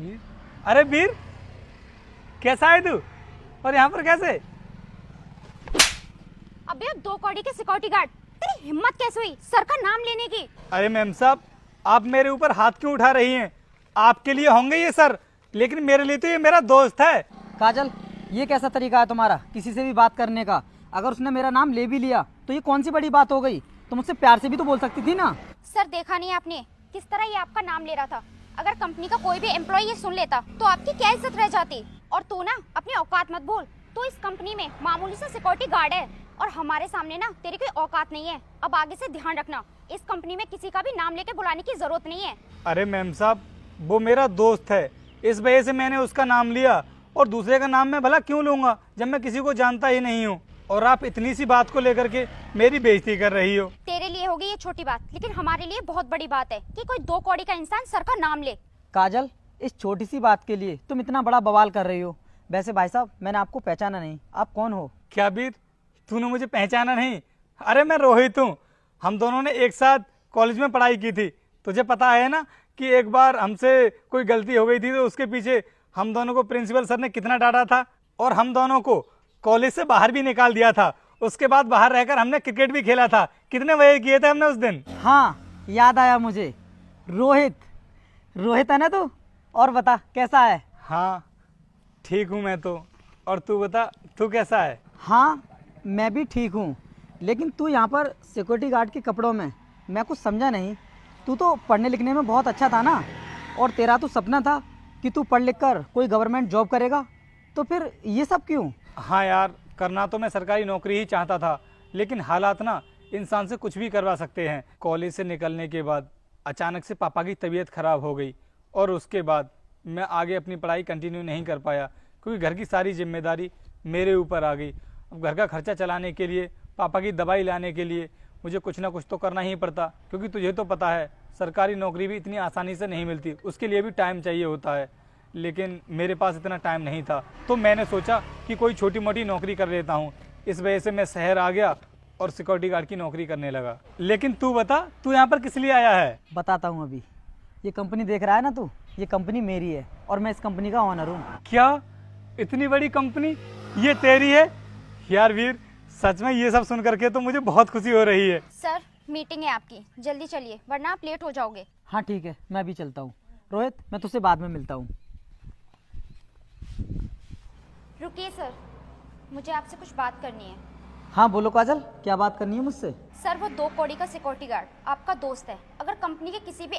वीर, अरे वीर, कैसा है तू और यहाँ पर कैसे? अबे अब 2 कौड़ी के सिक्योरिटी गार्ड, तेरी हिम्मत कैसे हुई सर का नाम लेने की? अरे मैम साहब, आप मेरे ऊपर हाथ क्यों उठा रही हैं? आपके लिए होंगे ये सर, लेकिन मेरे लिए तो ये मेरा दोस्त है। काजल, ये कैसा तरीका है तुम्हारा किसी से भी बात करने का? अगर उसने मेरा नाम ले भी लिया तो ये कौन सी बड़ी बात हो गई? तुम मुझसे प्यार से भी तो बोल सकती थी ना। सर देखा नहीं आपने किस तरह ये आपका नाम ले रहा था? अगर कंपनी का कोई भी एम्प्लॉय ये सुन लेता तो आपकी क्या इज्जत रह जाती? और तू ना अपनी औकात मत भूल, तो इस कंपनी में मामूली सा सिक्योरिटी गार्ड है और हमारे सामने ना तेरी कोई औकात नहीं है। अब आगे से ध्यान रखना, इस कंपनी में किसी का भी नाम लेके बुलाने की जरूरत नहीं है। अरे मैम साहब, वो मेरा दोस्त है, इस वजह से मैंने उसका नाम लिया, और दूसरे का नाम मैं भला क्यों लूँगा जब मैं किसी को जानता ही नहीं हूँ। और आप इतनी सी बात को लेकर के मेरी बेइज्जती कर रही हो। तेरे लिए होगी ये छोटी बात, लेकिन हमारे लिए बहुत बड़ी बात है कि कोई 2 कौड़ी का इंसान सर का नाम ले। काजल, इस छोटी सी बात के लिए तुम इतना बड़ा बवाल कर रही हो। वैसे भाई साहब, मैंने आपको पहचाना नहीं, आप कौन हो? क्या वीर, तूने मुझे पहचाना नहीं? अरे मैं रोहित हूँ, हम दोनों ने एक साथ कॉलेज में पढ़ाई की थी। तुझे पता है ना कि एक बार हमसे कोई गलती हो गई थी तो उसके पीछे हम दोनों को प्रिंसिपल सर ने कितना डांटा था, और हम दोनों को कॉलेज से बाहर भी निकाल दिया था। उसके बाद बाहर रहकर हमने क्रिकेट भी खेला था। कितने मजे किए थे हमने उस दिन। हाँ, याद आया मुझे। रोहित, रोहित है ना तू? और बता कैसा है? हाँ ठीक हूँ मैं तो, और तू बता, तू कैसा है? हाँ, मैं भी ठीक हूँ, लेकिन तू यहाँ पर सिक्योरिटी गार्ड के कपड़ों में, मैं कुछ समझा नहीं। तू तो पढ़ने लिखने में बहुत अच्छा था ना, और तेरा तो सपना था कि तू पढ़ लिख कर कोई गवर्नमेंट जॉब करेगा, तो फिर ये सब क्यों? हाँ यार, करना तो मैं सरकारी नौकरी ही चाहता था, लेकिन हालात ना इंसान से कुछ भी करवा सकते हैं। कॉलेज से निकलने के बाद अचानक से पापा की तबीयत ख़राब हो गई, और उसके बाद मैं आगे अपनी पढ़ाई कंटिन्यू नहीं कर पाया, क्योंकि घर की सारी जिम्मेदारी मेरे ऊपर आ गई। अब घर का खर्चा चलाने के लिए, पापा की दवाई लाने के लिए मुझे कुछ ना कुछ तो करना ही पड़ता, क्योंकि तुझे तो पता है सरकारी नौकरी भी इतनी आसानी से नहीं मिलती, उसके लिए भी टाइम चाहिए होता है। लेकिन मेरे पास इतना टाइम नहीं था, तो मैंने सोचा कि कोई छोटी मोटी नौकरी कर लेता हूँ। इस वजह से मैं शहर आ गया और सिक्योरिटी गार्ड की नौकरी करने लगा। लेकिन तू बता, तू यहाँ पर किस लिए आया है? बताता हूँ अभी। ये कंपनी देख रहा है ना तू, ये कंपनी मेरी है और मैं इस कंपनी का ऑनर हूँ। क्या इतनी बड़ी कंपनी ये तेरी है? यार वीर, सच में ये सब सुन करके तो मुझे बहुत खुशी हो रही है। सर मीटिंग है आपकी, जल्दी चलिए वरना आप लेट हो जाओगे। हाँ ठीक है, मैं भी चलता हूँ। रोहित, मैं तुझसे बाद में मिलता हूँ। रुकिए सर, मुझे आपसे कुछ बात करनी है। हाँ बोलो काजल, क्या बात करनी है मुझसे? सर वो 2 कौड़ी का सिक्योरिटी गार्ड आपका दोस्त है। अगर कंपनी के किसी भी